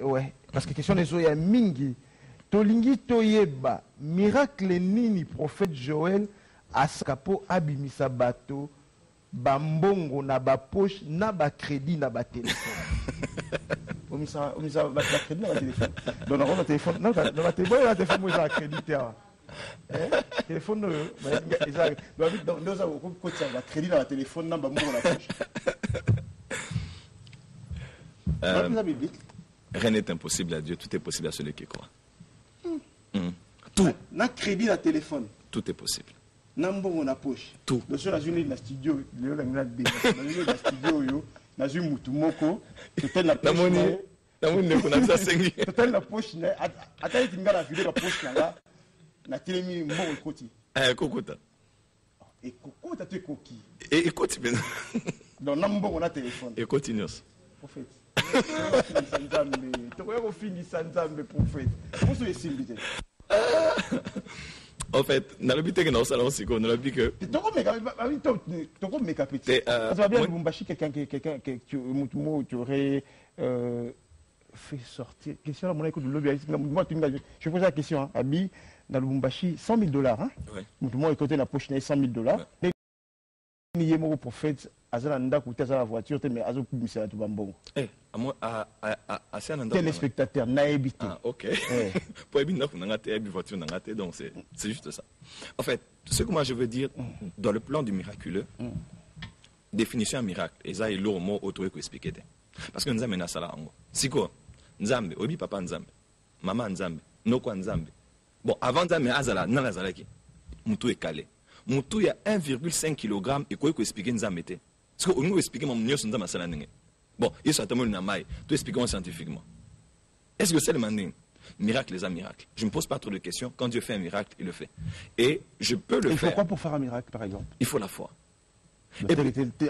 Ouais, parce que question des oya mingi. Tolingi toyeba, miracle nini prophète Joël askapo abimisa bato, bambongo na ba poche, na ba crédit na ba téléphone. Omisa ba crédit na ba téléphone. Donc on a téléphone, non ba téléphone moi ça crédité. Téléphone donc nous avons comme ça ba crédit na ba téléphone na bambongo na poche. Rien n'est impossible à Dieu, tout est possible à celui qui croit. Tout. Na crédit na téléphone. Tout est possible. Nambongo na poche. Tout. Donc sur la journée na studio, le na studio yo, na ju mutu moko, total na poche. Namoni ko na ça sengi. Total na poche na ata tinga na vidéo na poche na na telemi mbongo koti. Kokota. Et kokota te koki. Et écoute bien. Donc nambongo na téléphone. Et continue. Prophète. En fait, dans le but que nous allons se connaître, dans le but que ça va bien Lubumbashi, quelqu'un que tu aurais fait sortir. Question à mon écoute de lobby. Je pose la question. Abi, dans Lubumbashi, $100,000. Tout le monde est côté la poche, $100,000. Il y a un prophète, Azalanda, côté la voiture, mais Azo Kubisa, tout bambon. Téléspectateur, naïbité. Ah, ok. Pour éviter qu'on a une voiture, donc c'est juste ça. En fait, ce que moi je veux dire, dans le plan du miraculeux, définition un miracle, et ça est lourd mot auto que expliquer. Parce que nous avons un sala ango. Si quoi, Nzambe, obi papa Nzambe, maman Nzambe, noko Nzambe. Bon, avant Nzambe, Azala, nan Azala qui, moutou est calé. Moutou il y a 1,5 kg et quoi que expliquer Nzambe te. Parce que on nous expliquer mon mieux Nzambe sala n'engé. Bon, il s'est attaqué au maï, tout expliquons scientifiquement. Est-ce que c'est le manding? Miracle, les miracles. Je ne me pose pas trop de questions. Quand Dieu fait un miracle, il le fait. Et je peux le faire. Il faut quoi pour faire un miracle, par exemple? Il faut la foi.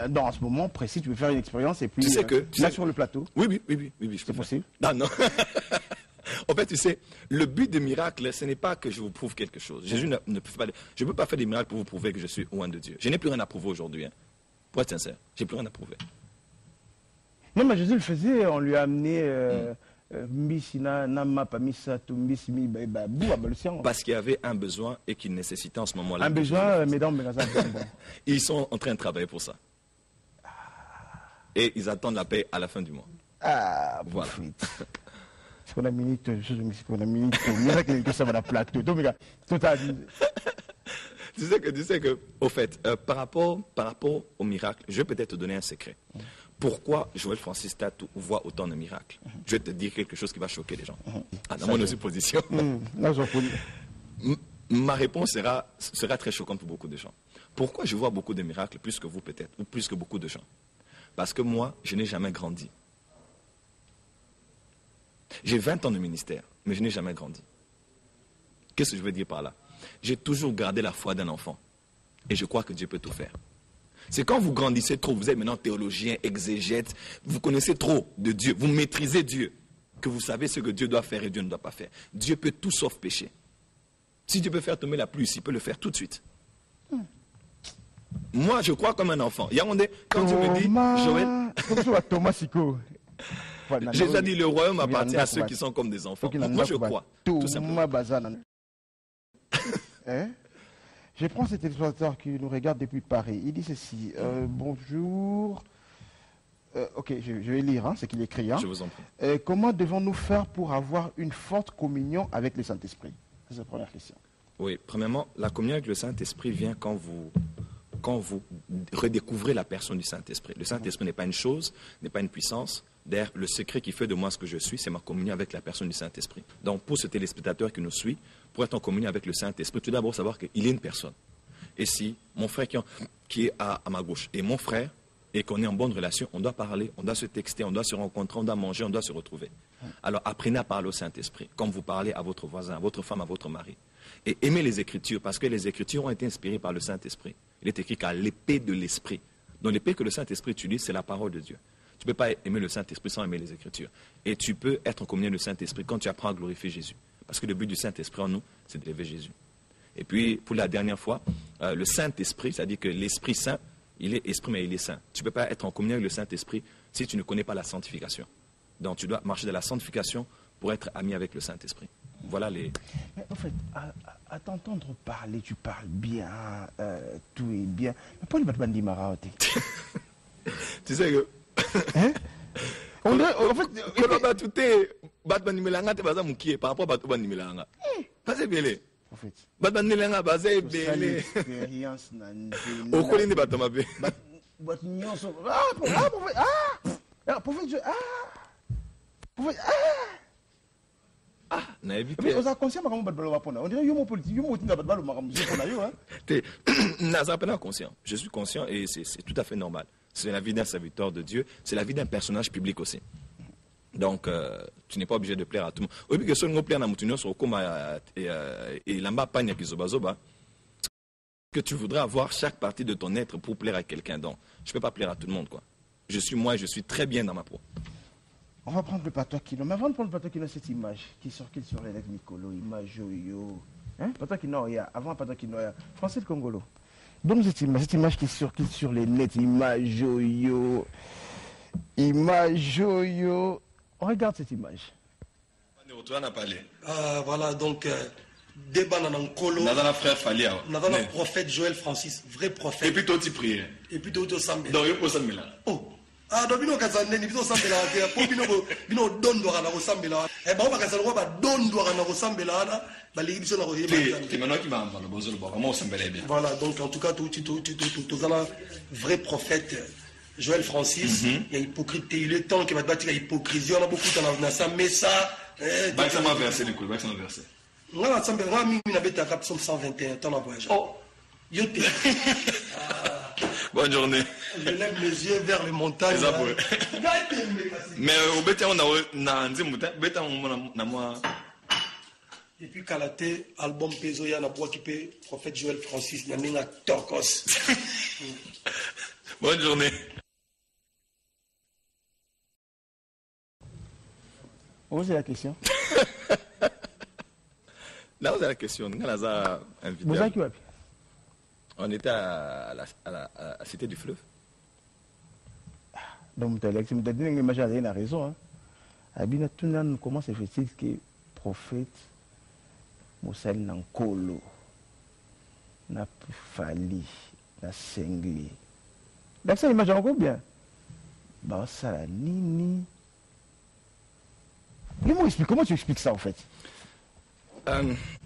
Dans ce moment précis, tu peux faire une expérience et puis tu sais que, là sur le plateau. Oui, c'est possible. Non. En fait, tu sais, le but des miracles, ce n'est pas que je vous prouve quelque chose. Jésus ne peut pas. Je ne peux pas faire des miracles pour vous prouver que je suis loin de Dieu. Je n'ai plus rien à prouver aujourd'hui. Hein. Pour être sincère, je n'ai plus rien à prouver. Non, mais Jésus le faisait, on lui a amené parce qu'il y avait un besoin et qu'il nécessitait en ce moment-là. Un besoin, mesdames, ils sont en train de travailler pour ça. Et ils attendent la paix à la fin du mois. Ah, voilà. C'est qu'on a minute, miracle que ça va la plateau. Tu sais que, au fait, par rapport au miracle, je vais peut-être te donner un secret. Pourquoi Joël Francis Tatou voit autant de miracles? Je vais te dire quelque chose qui va choquer les gens. Dans mon opposition. Ma réponse sera très choquante pour beaucoup de gens. Pourquoi je vois beaucoup de miracles plus que vous peut-être, ou plus que beaucoup de gens? Parce que moi, je n'ai jamais grandi. J'ai 20 ans de ministère, mais je n'ai jamais grandi. Qu'est-ce que je veux dire par là? J'ai toujours gardé la foi d'un enfant. Et je crois que Dieu peut tout faire. C'est quand vous grandissez trop, vous êtes maintenant théologien, exégète, vous connaissez trop de Dieu, vous maîtrisez Dieu, que vous savez ce que Dieu doit faire et Dieu ne doit pas faire. Dieu peut tout sauf pécher. Si Dieu peut faire tomber la pluie, il peut le faire tout de suite. Moi, je crois comme un enfant. Quand Dieu me dit, Joël... Thomas Siko. Jésus a dit, le royaume appartient à ceux qui sont comme des enfants. Moi, je crois. Tout simplement. Je prends cet explorateur qui nous regarde depuis Paris. Il dit ceci. Bonjour. Ok, je vais lire ce qu'il écrit. Je vous en prie. Comment devons-nous faire pour avoir une forte communion avec le Saint-Esprit? C'est la première question. Oui, premièrement, la communion avec le Saint-Esprit vient quand vous redécouvrez la personne du Saint-Esprit. Le Saint-Esprit n'est pas une chose, n'est pas une puissance. D'ailleurs, le secret qui fait de moi ce que je suis, c'est ma communion avec la personne du Saint-Esprit. Donc, pour ce téléspectateur qui nous suit, pour être en communion avec le Saint-Esprit, tout d'abord savoir qu'il est une personne. Et si mon frère qui est à ma gauche est mon frère, et qu'on est en bonne relation, on doit parler, on doit se texter, on doit se rencontrer, on doit manger, on doit se retrouver. Alors, apprenez à parler au Saint-Esprit, comme vous parlez à votre voisin, à votre femme, à votre mari. Et aimez les Écritures, parce que les Écritures ont été inspirées par le Saint-Esprit. Il est écrit qu'à l'épée de l'Esprit. Donc, l'épée que le Saint-Esprit utilise, c'est la parole de Dieu. Tu ne peux pas aimer le Saint-Esprit sans aimer les Écritures. Et tu peux être en communion avec le Saint-Esprit quand tu apprends à glorifier Jésus. Parce que le but du Saint-Esprit en nous, c'est d'élever Jésus. Et puis, pour la dernière fois, le Saint-Esprit, c'est-à-dire que l'Esprit Saint, il est esprit mais il est saint. Tu ne peux pas être en communion avec le Saint-Esprit si tu ne connais pas la sanctification. Donc tu dois marcher dans la sanctification pour être ami avec le Saint-Esprit. Voilà les... Mais en fait, à t'entendre parler, tu parles bien, tout est bien. Mais pourquoi tu ne vas pas Tu sais que... Hein? On dirait, en fait... Par rapport à Batouban Nimelanga. Pas c'est bien. En fait... Batouban Nimelanga, c'est bien. L'expérience n'a... Au colline de Batoumabe. Mais on a conscient on dirait que politique, conscient. Je suis conscient et c'est tout à fait normal. C'est la vie d'un serviteur de Dieu, c'est la vie d'un personnage public aussi. Donc, tu n'es pas obligé de plaire à tout le monde. Au lieu que ce soit plaire à Moutinho sur Okoma et Lamba Pagna Kizobazoba, que tu voudrais avoir chaque partie de ton être pour plaire à quelqu'un. Donc, je ne peux pas plaire à tout le monde, quoi. Je suis très bien dans ma peau. On va prendre le patois Kino. Mais avant de prendre le patois Kino, cette image qui circule sur les lettres Nicolo, image yo. Hein? Patois Kino, il y a, avant Patois Kino, il y a Français de Congolo. Donc cette image qui circule sur les nets, image yo. Image yo. On regarde cette image. Voilà, donc, débat dans le colo. Dans la frère Falia. Dans le prophète Joël Francis, vrai prophète. Et puis toi, tu pries. Et puis toi, tu sambe. Donc, il faut ça là. Oh. Ah, donc, bino kazane, bino sambe là. Pour bino don doit na sambe là. Eh ben, on va kazane quoi, don doit na sambe là. Bah, les biso na royer. C'est maintenant qui m'a envoyé le besoin. Comment sambe là bien. Voilà, donc en tout cas, tout un vrai prophète. Joël Francis, il y a hypocrite, il est temps qu'il va te battre, il y a hypocrisie, on a beaucoup dans ça, mais ça. Bah, ça m'a versé, Nicolas, bah, ça m'a versé. On a ça, on a mis une bête à cap 121, temps la voyage. Oh, yote. Bonne journée. Je lève les yeux vers les montagnes. Mais au bêta, on a un zimouta, bêta, on a moi. Et puis, Kalaté, album Peso, il y a un bois qui peut, prophète Joël Francis, il y a un Torkos. Bonne journée. Où c'est la question? Là, vous avez la question. On était à la Cité du Fleuve. Donc, tu as raison. Abina Tunan, comment se fait-il que prophète Moussel Nankolo n'a pas fallu, n'a cinglé? Donc, ça, imagine encore bien. Bah, ça, la nini. Comment tu expliques ça en fait?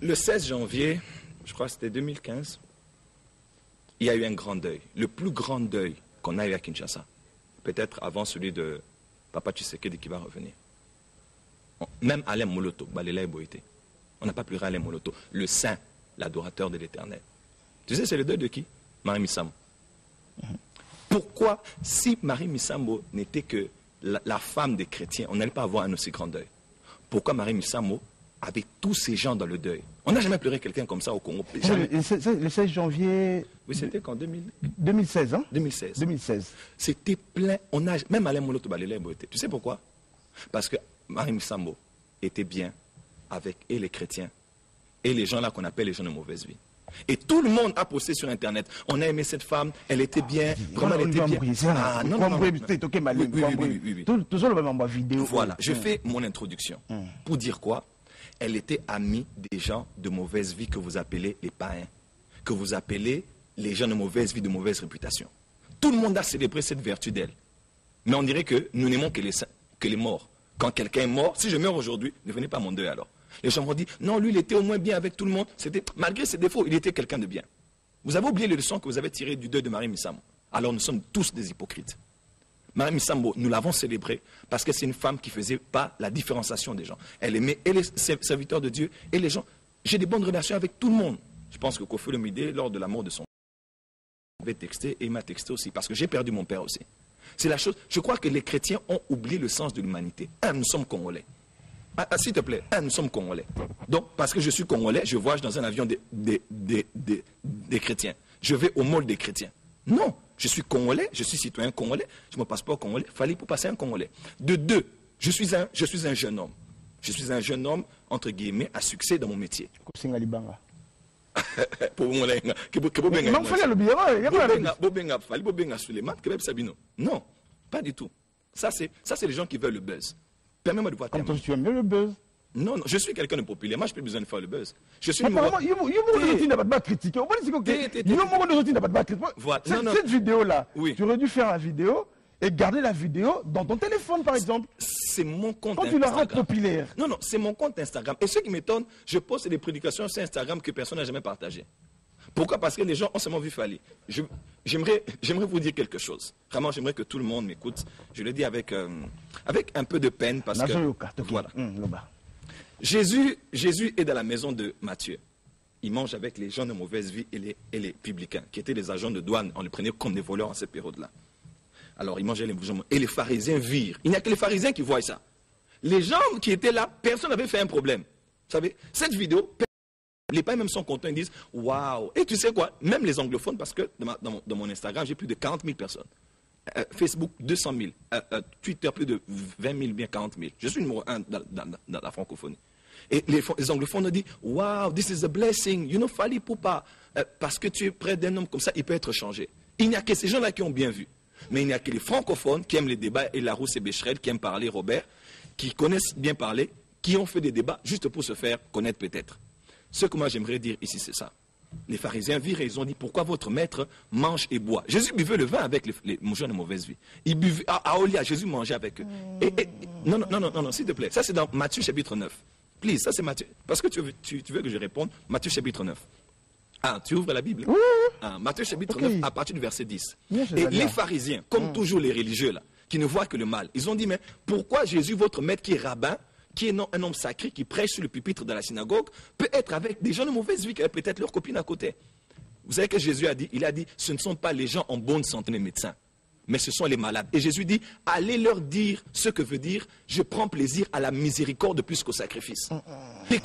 Le 16 janvier, je crois que c'était 2015, il y a eu un grand deuil. Le plus grand deuil qu'on a eu à Kinshasa. Peut-être avant celui de Papa Tshisekedi qui va revenir. Même Alain Moloto, Balela Boïté. On n'a pas pleuré Alain Moloto. Le saint, l'adorateur de l'éternel. Tu sais, c'est le deuil de qui? Marie Missambo. Pourquoi, si Marie Missambo n'était que la femme des chrétiens, on n'allait pas avoir un aussi grand deuil? Pourquoi Marie Missambo avait tous ces gens dans le deuil? On n'a jamais pleuré quelqu'un comme ça au Congo. Le 16 janvier... Oui, c'était qu'en 2016, hein? 2016. C'était plein. Même Alain Moloto Balela Boïté. Tu sais pourquoi? Parce que Marie Missambo était bien avec et les chrétiens et les gens là qu'on appelle les gens de mauvaise vie. Et tout le monde a posté sur Internet. On a aimé cette femme, elle était bien, vraiment elle était bien. Ah, non. Voilà, je fais mon introduction. Pour dire quoi? Elle était amie des gens de mauvaise vie que vous appelez les païens, que vous appelez les gens de mauvaise vie, de mauvaise réputation. Tout le monde a célébré cette vertu d'elle. Mais on dirait que nous n'aimons que les morts. Quand quelqu'un est mort, si je meurs aujourd'hui, ne venez pas à mon deuil alors. Les gens m'ont dit, non, lui, il était au moins bien avec tout le monde. Malgré ses défauts, il était quelqu'un de bien. Vous avez oublié les leçons que vous avez tirées du deuil de Marie Missambo. Alors nous sommes tous des hypocrites. Marie Missambo, nous l'avons célébrée parce que c'est une femme qui ne faisait pas la différenciation des gens. Elle aimait et les serviteurs de Dieu et les gens. J'ai des bonnes relations avec tout le monde. Je pense que Kofi Olomide, lors de la mort de son père, il m'avait texté et il m'a texté aussi parce que j'ai perdu mon père aussi. C'est la chose. Je crois que les chrétiens ont oublié le sens de l'humanité. Nous sommes Congolais. S'il te plaît, nous sommes Congolais. Donc, parce que je suis Congolais, je voyage dans un avion des chrétiens. Je vais au mall des chrétiens. Non, je suis Congolais, je suis citoyen congolais, je ne me passe pas au Congolais, fallait pour passer un Congolais. De deux, je suis un jeune homme. Je suis un jeune homme, entre guillemets, à succès dans mon métier. Non, pas du tout. Ça, c'est les gens qui veulent le buzz. Permets-moi de voir Comme toi, tu aimes bien le buzz. Non, non, je suis quelqu'un de populaire. Moi, je n'ai plus besoin de faire le buzz. Je suis Apparemment, il y a pas de critiquer. Voilà. Non, non. Cette vidéo-là, Oui. tu aurais dû faire la vidéo et garder la vidéo dans ton téléphone, par exemple. C'est mon compte Quand tu la rends Instagram. populaire. Non, non, c'est mon compte Instagram. Et ce qui m'étonne, je poste des prédications sur Instagram que personne n'a jamais partagées. Pourquoi? Parce que les gens ont seulement vu Fally. J'aimerais vous dire quelque chose. Vraiment, j'aimerais que tout le monde m'écoute. Je le dis avec un peu de peine parce que... Voilà. Jésus est dans la maison de Matthieu. Il mange avec les gens de mauvaise vie et les publicains, qui étaient des agents de douane. On les prenait comme des voleurs en cette période-là. Alors, il mangeait les gens. Et les pharisiens virent. Il n'y a que les pharisiens qui voient ça. Les gens qui étaient là, personne n'avait fait un problème. Vous savez, cette vidéo, les païens même sont contents, ils disent « Waouh !» Et tu sais quoi? Même les anglophones, parce que dans mon Instagram, j'ai plus de 40 000 personnes. Facebook, 200 000. Twitter, plus de 20 000, bien 40 000. Je suis numéro 1 dans la francophonie. Et les anglophones nous disent « Wow, this is a blessing. You know, Fally Poupa. Parce que tu es près d'un homme comme ça, il peut être changé. » Il n'y a que ces gens-là qui ont bien vu. Mais il n'y a que les francophones qui aiment les débats, et Larousse et Becherel, qui aiment parler, Robert, qui connaissent bien parler, qui ont fait des débats juste pour se faire connaître peut-être. Ce que moi j'aimerais dire ici, c'est ça. Les pharisiens virent et ils ont dit, pourquoi votre maître mange et boit? Jésus buvait le vin avec les gens de mauvaise vie. Il buvait, à Olia, Jésus mangeait avec eux. Non, s'il te plaît. Ça c'est dans Matthieu chapitre 9. Please, ça c'est Matthieu. Parce que tu veux que je réponde, Matthieu chapitre 9. Ah, tu ouvres la Bible? Oui. Ah, Matthieu chapitre 9, à partir du verset 10. Bien, et les pharisiens, comme toujours les religieux là, qui ne voient que le mal, ils ont dit, mais pourquoi Jésus, votre maître qui est rabbin, qui est un homme sacré, qui prêche sur le pupitre de la synagogue, peut être avec des gens de mauvaise vie, qui est peut-être leur copine à côté? Vous savez que Jésus a dit? Il a dit, ce ne sont pas les gens en bonne santé, les médecins, mais ce sont les malades. Et Jésus dit, allez leur dire ce que veut dire, je prends plaisir à la miséricorde plus qu'au sacrifice. Les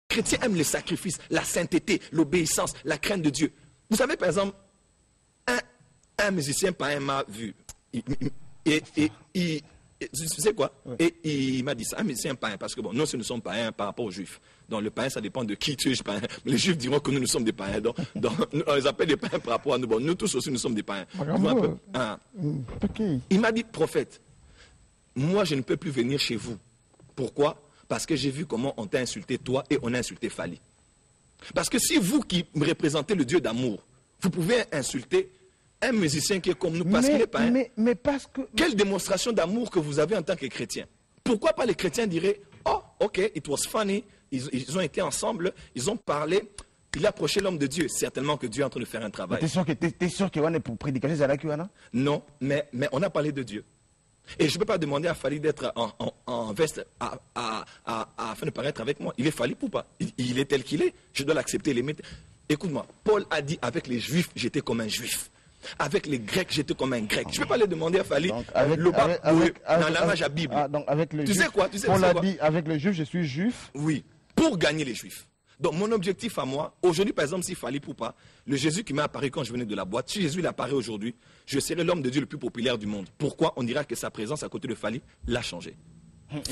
chrétiens aiment les sacrifices, la sainteté, l'obéissance, la crainte de Dieu. Vous savez, par exemple, un musicien païen m'a vu. Tu sais quoi? Ouais. Et il m'a dit ça, un musicien païen, parce que bon, nous, nous sommes païens par rapport aux juifs. Donc le païen, ça dépend de qui tu es païen. Les juifs diront que nous sommes des païens. Donc on les appelle des païens par rapport à nous. Bon, nous tous aussi, nous sommes des païens. Il m'a dit, prophète, moi, je ne peux plus venir chez vous. Pourquoi? Parce que j'ai vu comment on t'a insulté toi et on a insulté Fally. Parce que si vous qui me représentez le Dieu d'amour, vous pouvez insulter un musicien qui est comme nous parce qu'il est païen. Mais parce que... Quelle démonstration d'amour que vous avez en tant que chrétien? Pourquoi pas les chrétiens diraient, oh, ok, it was funny, ils ont été ensemble, ils ont parlé, il a approché l'homme de Dieu. Certainement que Dieu est en train de faire un travail. T'es sûr qu'il est pour prédiquer à la Q1? Non, mais on a parlé de Dieu. Et je ne peux pas demander à Fally d'être en veste afin de paraître avec moi. Il est Fally Poupa. Il est tel qu'il est. Je dois l'accepter. Écoute-moi, Paul a dit, avec les Juifs, j'étais comme un Juif. Avec les Grecs, j'étais comme un Grec. Je ne peux pas les demander à Fally dans la Bible. Donc avec les tu Juifs, sais quoi? Paul a dit, avec les Juifs, je suis Juif. Oui, pour gagner les Juifs. Donc mon objectif à moi, aujourd'hui par exemple, si Fally Poupa, le Jésus qui m'est apparu quand je venais de la boîte, si Jésus il apparaît aujourd'hui, je serai l'homme de Dieu le plus populaire du monde. Pourquoi? On dira que sa présence à côté de Fally l'a changé.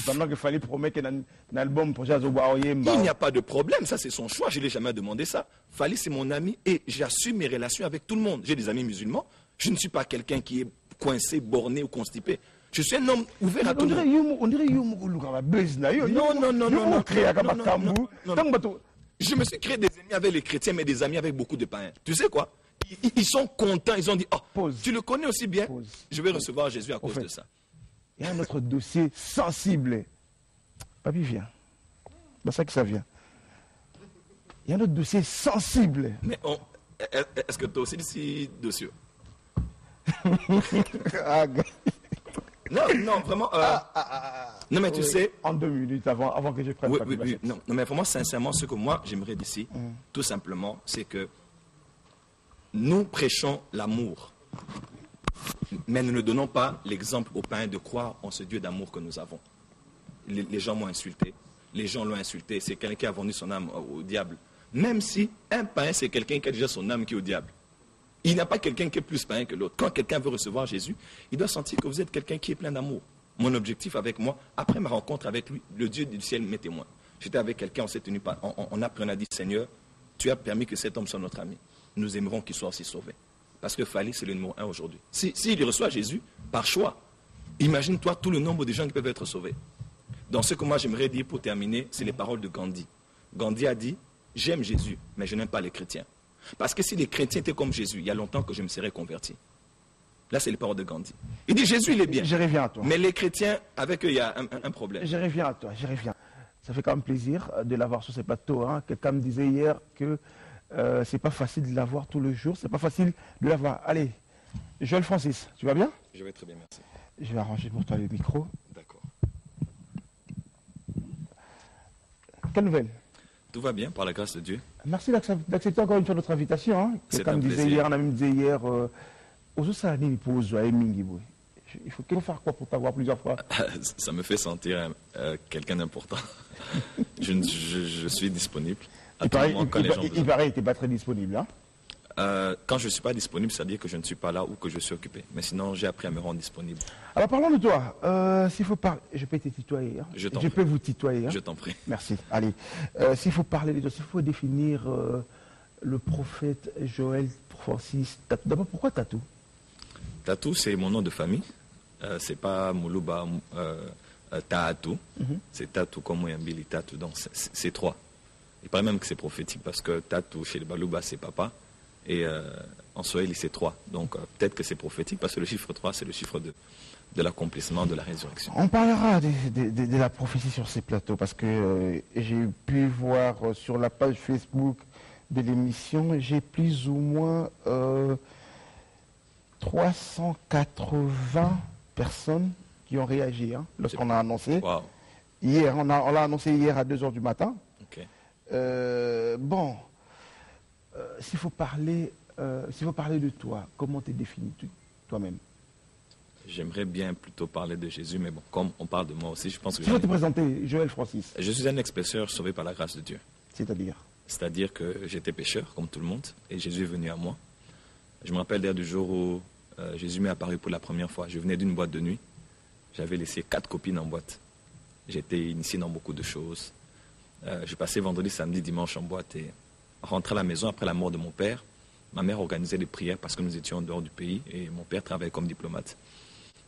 Pendant que Fally promet qu'il y a un album projet à Zoba Oyemba. Il n'y a pas de problème, ça c'est son choix, je ne l'ai jamais demandé ça. Fally c'est mon ami et j'assume mes relations avec tout le monde. J'ai des amis musulmans, je ne suis pas quelqu'un qui est coincé, borné ou constipé. Je suis un homme ouvert à tout le monde. On dirait je me suis créé des amis avec les chrétiens, mais des amis avec beaucoup de païens. Tu sais quoi? Ils sont contents, ils ont dit, oh, tu le connais aussi bien, je vais recevoir Jésus à cause de ça. Il y a un autre dossier sensible. Papi, viens. C'est ça que ça vient. Il y a un autre dossier sensible. Mais est-ce que tu as aussi dit dossier? Non, vraiment. Non, mais tu sais. En 2 minutes avant que je prenne oui, non, mais vraiment, sincèrement, ce que moi, j'aimerais d'ici, tout simplement, c'est que nous prêchons l'amour. Mais nous ne donnons pas l'exemple aux païens de croire en ce Dieu d'amour que nous avons. Les gens m'ont insulté. Les gens l'ont insulté. C'est quelqu'un qui a vendu son âme au diable. Même si un païen, c'est quelqu'un qui a déjà son âme qui est au diable. Il n'y a pas quelqu'un qui est plus païen que l'autre. Quand quelqu'un veut recevoir Jésus, il doit sentir que vous êtes quelqu'un qui est plein d'amour. Mon objectif avec moi, après ma rencontre avec lui, le Dieu du ciel m'est témoin. J'étais avec quelqu'un, on s'est tenu, on a dit, Seigneur, tu as permis que cet homme soit notre ami. Nous aimerons qu'il soit aussi sauvé. Parce que Fally, c'est le numéro 1 aujourd'hui. S'il reçoit Jésus, par choix, imagine-toi tout le nombre de gens qui peuvent être sauvés. Donc ce que moi j'aimerais dire pour terminer, c'est les paroles de Gandhi. Gandhi a dit, j'aime Jésus, mais je n'aime pas les chrétiens. Parce que si les chrétiens étaient comme Jésus, il y a longtemps que je me serais converti. Là, c'est les paroles de Gandhi. Il dit, Jésus, il est bien. Je reviens à toi. Mais les chrétiens, avec eux, il y a un problème. Je reviens à toi, je reviens. Ça fait quand même plaisir de l'avoir sur ce plateau. Hein. Quelqu'un me disait hier que c'est pas facile de l'avoir tous les jours, c'est pas facile de l'avoir. Allez, Joël Francis, tu vas bien? Je vais très bien, merci. Je vais arranger pour toi le micro. D'accord. Quelle nouvelle? Tout va bien, par la grâce de Dieu. Merci d'accepter encore une fois notre invitation. Hein. C'est un me disait plaisir. hier, on a même dit hier, il faut faire quoi pour t'avoir plusieurs fois? Ça me fait sentir quelqu'un d'important. Je suis disponible. À tout moment, quand les gens ont Il besoin. paraît que tu n'es pas très disponible. Hein. Quand je ne suis pas disponible, c'est-à-dire que je ne suis pas là ou que je suis occupé. Mais sinon, j'ai appris à me rendre disponible. Alors parlons de toi. S'il faut parler, je peux te tutoyer. Hein. Je t'en Je prie. peux vous tutoyer. Hein. Je t'en prie. Merci. Allez. S'il faut parler de toi, s'il faut définir le prophète Joël Francis. D'abord, pourquoi Tatou? Tatou, c'est mon nom de famille. C'est pas Moulouba Tatou. C'est Tatou comme Moyambili Tatou. Donc, c'est trois. Il paraît même que c'est prophétique parce que Tatou, chez les Balouba, c'est papa. Et en Swahili, c'est 3. Donc, peut-être que c'est prophétique parce que le chiffre 3, c'est le chiffre de l'accomplissement de la résurrection. On parlera de la prophétie sur ces plateaux parce que j'ai pu voir sur la page Facebook de l'émission, j'ai plus ou moins 380 personnes qui ont réagi hein, lorsqu'on a annoncé. Wow. Hier, on l'a annoncé hier à 2h du matin. Okay. S'il faut parler de toi, comment tu définis toi-même? J'aimerais bien plutôt parler de Jésus, mais bon, comme on parle de moi aussi, je pense que... Tu vas te présenter, Joël Francis. Je suis un ex-pécheur sauvé par la grâce de Dieu. C'est-à-dire? C'est-à-dire que j'étais pécheur, comme tout le monde, et Jésus est venu à moi. Je me rappelle d'ailleurs du jour où Jésus m'est apparu pour la première fois. Je venais d'une boîte de nuit. J'avais laissé 4 copines en boîte. J'étais initié dans beaucoup de choses. Je passais vendredi, samedi, dimanche en boîte et rentrais à la maison après la mort de mon père. Ma mère organisait des prières parce que nous étions en dehors du pays et mon père travaillait comme diplomate.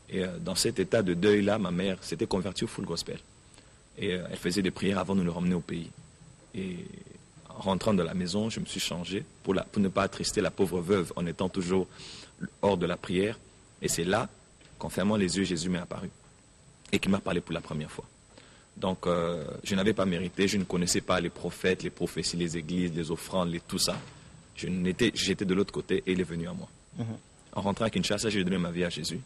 Et dans cet état de deuil-là, ma mère s'était convertie au full gospel. Et elle faisait des prières avant de nous ramener au pays. Et en rentrant de la maison, je me suis changé pour ne pas attrister la pauvre veuve en étant toujours hors de la prière. Et c'est là qu'en fermant les yeux, Jésus m'est apparu et qu'il m'a parlé pour la première fois. Donc, je n'avais pas mérité, je ne connaissais pas les prophètes, les prophéties, les églises, les offrandes, tout ça. J'étais de l'autre côté et il est venu à moi. En rentrant à Kinshasa, j'ai donné ma vie à Jésus.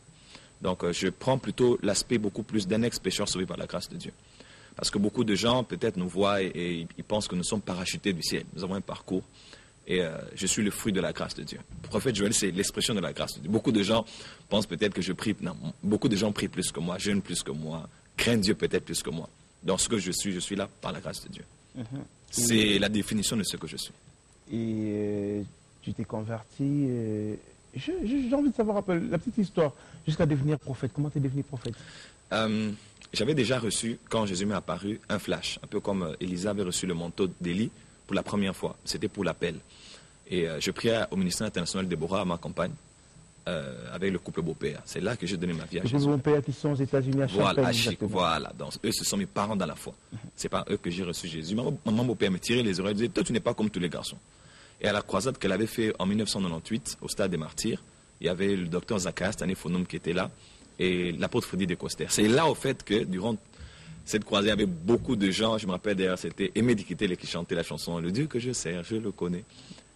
Donc, je prends plutôt l'aspect beaucoup plus d'un ex-pécheur sauvé par la grâce de Dieu. Parce que beaucoup de gens, peut-être, nous voient et ils pensent que nous sommes parachutés du ciel. Nous avons un parcours et je suis le fruit de la grâce de Dieu. Le prophète Joël, c'est l'expression de la grâce de Dieu. Beaucoup de gens pensent peut-être que je prie. Non, beaucoup de gens prient plus que moi, jeûnent plus que moi, craignent Dieu peut-être plus que moi. Dans ce que je suis là par la grâce de Dieu. C'est la définition de ce que je suis. Et tu t'es converti. J'ai envie de savoir un peu la petite histoire jusqu'à devenir prophète. Comment tu es devenu prophète? J'avais déjà reçu, quand Jésus m'est apparu, un flash. Un peu comme Élisa avait reçu le manteau d'Élie pour la première fois. C'était pour l'appel. Et je priais au ministère international de Déborah, à ma campagne, avec le couple Beaupère. C'est là que j'ai donné ma vie à Jésus. Les Beaupère qui sont aux États-Unis à Champagne. Voilà, à Chic, voilà. Donc, eux, ce sont mes parents dans la foi. C'est par eux que j'ai reçu Jésus. Maman Beaupère me tirait les oreilles et disait, toi, tu n'es pas comme tous les garçons. Et à la croisade qu'elle avait fait en 1998, au Stade des Martyrs, il y avait le docteur Zacharias Tanéphonome qui était là, et l'apôtre Frédéric de Coster. C'est là, au fait, que durant cette croisade, il y avait beaucoup de gens. Je me rappelle d'ailleurs, c'était Aimé Dikitele qui chantait la chanson « Le Dieu que je sers, je le connais ».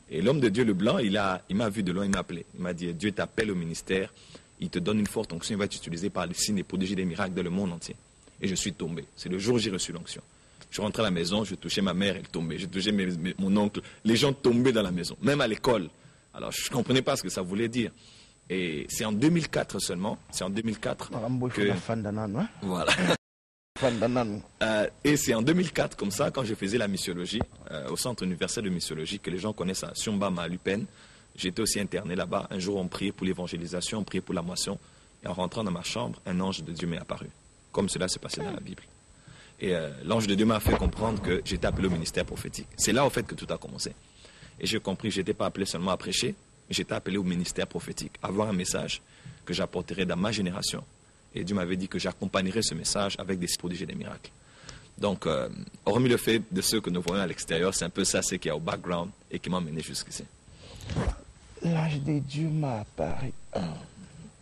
Et l'homme de Dieu, le blanc, il m'a vu de loin, il m'a appelé. Il m'a dit, Dieu t'appelle au ministère, il te donne une forte onction, il va t'utiliser par les signes et prodiges des miracles dans le monde entier. Et je suis tombé. C'est le jour où j'ai reçu l'onction. Je rentrais à la maison, je touchais ma mère, elle tombait. Je touchais mon oncle, les gens tombaient dans la maison, même à l'école. Alors je ne comprenais pas ce que ça voulait dire. Et c'est en 2004 seulement, c'est en 2004 que... Voilà. Et c'est en 2004, comme ça, quand je faisais la missiologie, au Centre universel de missiologie, que les gens connaissent à Siombama, à Lupin. J'étais aussi interné là-bas. Un jour, on priait pour l'évangélisation, on priait pour la moisson. Et en rentrant dans ma chambre, un ange de Dieu m'est apparu, comme cela se passait dans la Bible. Et l'ange de Dieu m'a fait comprendre que j'étais appelé au ministère prophétique. C'est là, au fait, que tout a commencé. Et j'ai compris que je n'étais pas appelé seulement à prêcher, mais j'étais appelé au ministère prophétique, à avoir un message que j'apporterais dans ma génération. Et Dieu m'avait dit que j'accompagnerais ce message avec des prodiges et des miracles. Donc, hormis le fait de ceux que nous voyons à l'extérieur, c'est un peu ça, c'est qu'il y a au background et qui m'a mené jusqu'ici. L'ange de Dieu m'a apparu.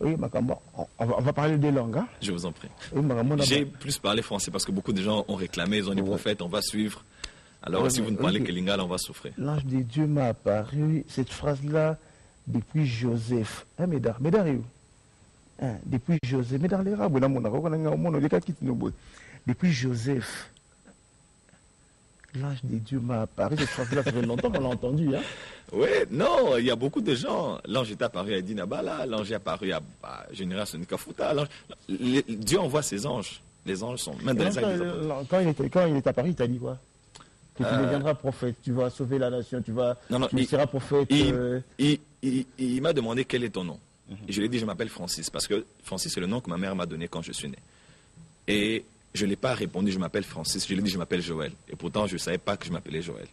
Oui, Makambo, on va parler des langues. Hein? Je vous en prie. Oui, Makambo, j'ai plus parlé français parce que beaucoup de gens ont réclamé, ils ont dit prophète, on va suivre. Alors, si vous ne parlez que lingala, on va souffrir. L'ange de Dieu m'a apparu, cette phrase-là, depuis Joseph. Hein, Médard, hein, depuis Joseph. Médard, les rabos, depuis Joseph. L'ange de Dieu m'a apparu. Cette phrase-là, ça fait longtemps qu'on l'a entendu. Hein? Oui, non, il y a beaucoup de gens. L'ange est apparu à Dinabala, l'ange est apparu à Général Sonikafuta. Dieu envoie ses anges. Les anges sont même dans les actes des apôtres. Quand il est apparu, il t'a dit quoi? Que tu deviendras prophète, tu vas sauver la nation, tu seras prophète. Il m'a demandé quel est ton nom. Et je lui ai dit, je m'appelle Francis, parce que Francis, c'est le nom que ma mère m'a donné quand je suis né. Et je ne l'ai pas répondu, je m'appelle Francis, je lui ai dit, je m'appelle Joël. Et pourtant, je ne savais pas que je m'appelais Joël.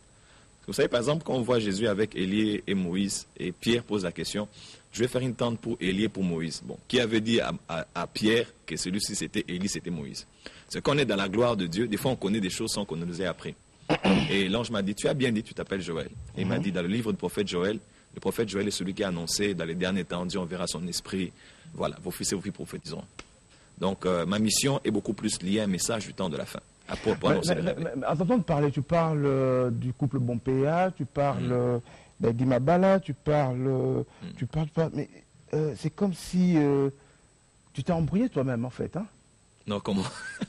Vous savez, par exemple, quand on voit Jésus avec Élie et Moïse, et Pierre pose la question, je vais faire une tente pour Élie et pour Moïse. Bon, qui avait dit à Pierre que celui-ci c'était Élie, c'était Moïse? C'est qu'on est dans la gloire de Dieu, des fois on connaît des choses sans qu'on nous ait appris. Et l'ange m'a dit, tu as bien dit, tu t'appelles Joël. Et il m'a dit, dans le livre du prophète Joël, le prophète Joël est celui qui a annoncé, dans les derniers temps, Dieu enverra son esprit. Voilà, vos fils et vos filles prophétiseront. Donc, ma mission est beaucoup plus liée à un message du temps de la fin. Pour annoncer en t'entendant parler, tu parles du couple Bompéa, tu parles d'Imabala, tu parles, mais c'est comme si tu t'es embrouillé toi-même, en fait, hein? Non, comment?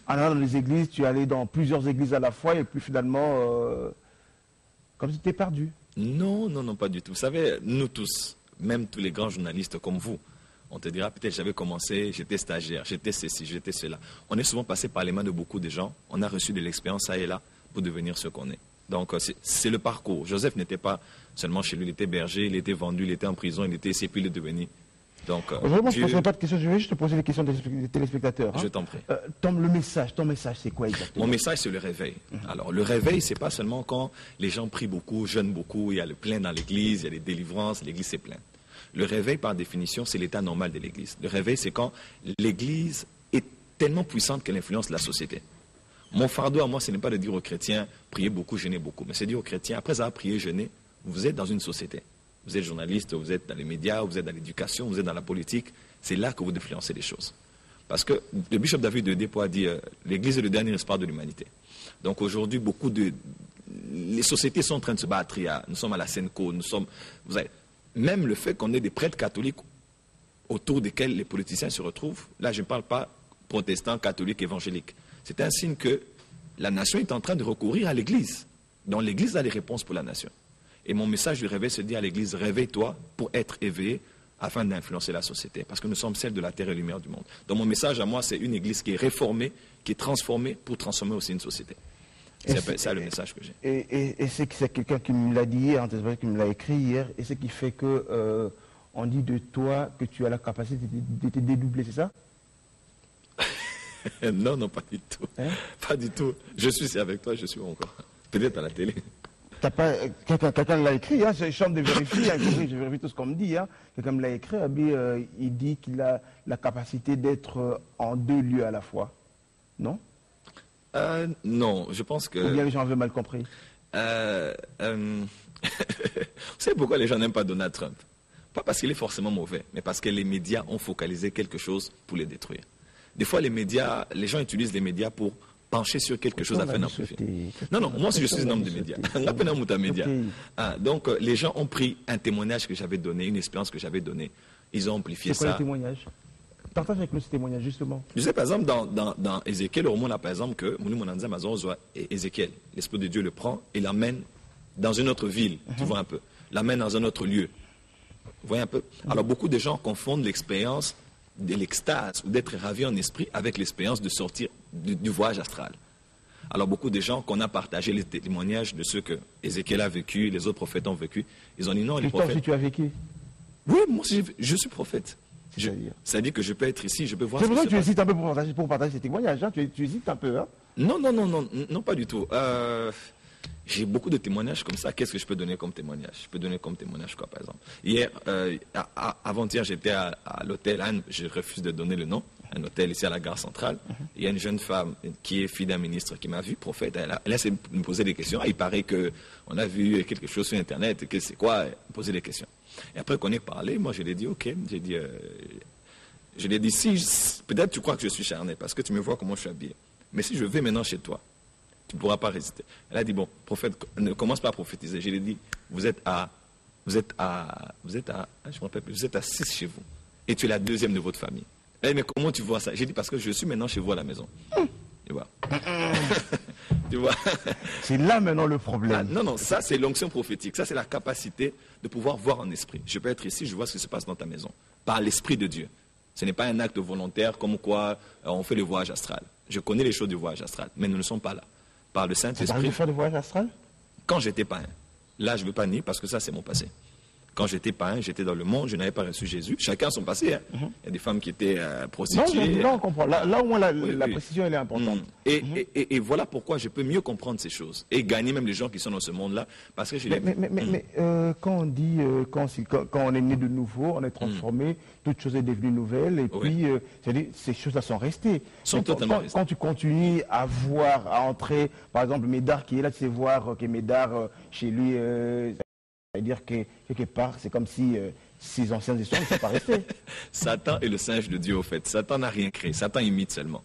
En allant dans les églises, tu es allé dans plusieurs églises à la fois et puis finalement, comme si tu étais perdu. Non, pas du tout. Vous savez, nous tous, même tous les grands journalistes comme vous, on te dira peut-être j'avais commencé, j'étais stagiaire, j'étais ceci, j'étais cela. On est souvent passé par les mains de beaucoup de gens. On a reçu de l'expérience ça et là pour devenir ce qu'on est. Donc c'est le parcours. Joseph n'était pas seulement chez lui, il était berger, il était vendu, il était en prison, il était ici, puis il est devenu. Donc, aujourd'hui, je ne poserai pas de questions, je vais juste te poser des questions des téléspectateurs. Hein. Je t'en prie. Ton message, c'est quoi exactement? Mon message, c'est le réveil. Alors, le réveil, c'est pas seulement quand les gens prient beaucoup, jeûnent beaucoup, il y a le plein dans l'église, il y a des délivrances, l'église est pleine. Le réveil, par définition, c'est l'état normal de l'église. Le réveil, c'est quand l'église est tellement puissante qu'elle influence la société. Mon fardeau à moi, ce n'est pas de dire aux chrétiens, priez beaucoup, jeûnez beaucoup, mais c'est de dire aux chrétiens, après avoir prié, jeûné, vous êtes dans une société. Vous êtes journaliste, vous êtes dans les médias, vous êtes dans l'éducation, vous êtes dans la politique. C'est là que vous influencez les choses. Parce que le bishop David de Depo a dit l'Église est le dernier espoir de l'humanité. Donc aujourd'hui, les sociétés sont en train de se battre. Nous sommes à la Senco, même le fait qu'on ait des prêtres catholiques autour desquels les politiciens se retrouvent, là je ne parle pas protestants, catholiques, évangéliques. C'est un signe que la nation est en train de recourir à l'Église. Donc l'Église a les réponses pour la nation. Et mon message du réveil se dit à l'Église, réveille-toi pour être éveillé afin d'influencer la société. Parce que nous sommes celles de la terre et lumière du monde. Donc mon message à moi, c'est une Église qui est réformée, qui est transformée pour transformer aussi une société. C'est ça le message que j'ai. Et c'est quelqu'un qui me l'a dit hier, qui me l'a écrit hier, et ce qui fait que on dit de toi que tu as la capacité de te dédoubler, c'est ça? Non, pas du tout. Hein? Pas du tout. Je suis ici avec toi, je suis encore. Peut-être à la télé. Quelqu'un l'a écrit, hein, je chante de vérifier, hein, je vérifie tout ce qu'on me dit. Hein. Quelqu'un me l'a écrit, il dit qu'il a la capacité d'être en deux lieux à la fois. Non? Non, je pense que... Ou bien les gens avaient mal compris. Vous savez pourquoi les gens n'aiment pas Donald Trump? Pas parce qu'il est forcément mauvais, mais parce que les médias ont focalisé quelque chose pour les détruire. Des fois, les gens utilisent les médias pour pencher sur quelque chose afin d'amplifier. Non, moi je suis un homme de médias. Donc les gens ont pris un témoignage que j'avais donné, une expérience que j'avais donnée, ils ont amplifié ça. C'est quoi le témoignage? Partage avec nous ce témoignage justement. Je sais par exemple dans Ézéchiel, on a par exemple que Ézéchiel, l'Esprit de Dieu le prend et l'amène dans une autre ville, tu vois un peu, l'amène dans un autre lieu. Vous voyez un peu? Alors beaucoup de gens confondent l'expérience de l'extase ou d'être ravi en esprit avec l'expérience de sortir du voyage astral. Alors beaucoup de gens qu'on a partagé les témoignages de ceux que Ézéchiel a vécu, les autres prophètes ont vécu, ils ont dit non, les prophètes... Toi aussi tu as vécu? Oui, moi aussi je suis prophète. C'est-à-dire que je peux être ici, je peux voir... C'est pour ça que tu hésites un peu pour partager ces témoignages, hein? Tu hésites un peu, hein? Non, pas du tout. J'ai beaucoup de témoignages comme ça. Qu'est-ce que je peux donner comme témoignage? Je peux donner comme témoignage quoi, par exemple? Hier, avant-hier, j'étais à l'hôtel Anne, je refuse de donner le nom, un hôtel ici à la gare centrale. Il y a une jeune femme qui est fille d'un ministre qui m'a vu, prophète. Elle a essayé de me poser des questions. Il paraît qu'on a vu quelque chose sur Internet, que c'est quoi, poser des questions. Et après qu'on ait parlé, moi je lui ai dit, ok, je lui ai dit, si peut-être tu crois que je suis charnel parce que tu me vois comment je suis habillé. Mais si je vais maintenant chez toi, tu ne pourras pas résister. Elle a dit, bon, prophète, ne commence pas à prophétiser. Je lui ai dit, vous êtes à 6 chez vous. Et tu es la deuxième de votre famille. Elle dit, mais comment tu vois ça? J'ai dit, parce que je suis maintenant chez vous à la maison. Tu vois. Tu vois. C'est là maintenant le problème. Non, ça c'est l'onction prophétique. Ça c'est la capacité de pouvoir voir en esprit. Je peux être ici, je vois ce qui se passe dans ta maison. Par l'esprit de Dieu. Ce n'est pas un acte volontaire comme quoi on fait le voyage astral. Je connais les choses du voyage astral, mais nous ne sommes pas là. Par le Saint-Esprit. Tu as de faire le voyage astral? Quand j'étais païen. Là, je ne veux pas nier parce que ça, c'est mon passé. Quand j'étais païen, j'étais dans le monde, je n'avais pas reçu Jésus. Chacun son passé. Hein. Il y a des femmes qui étaient prostituées. Non, on comprend. Là au moins, la précision, elle est importante. Et voilà pourquoi je peux mieux comprendre ces choses. Et gagner même les gens qui sont dans ce monde-là. Parce que mais quand on dit, quand on est né de nouveau, on est transformé, toute chose est devenue nouvelle. Et puis, c'est-à-dire, ces choses-là sont restées. Quand tu continues à voir, à entrer, par exemple, Médard qui est là, tu sais voir que Médard, chez lui... c'est-à-dire que quelque part, c'est comme si ces anciennes histoires ne sont pas restées. Satan est le singe de Dieu, au fait. Satan n'a rien créé. Satan imite seulement.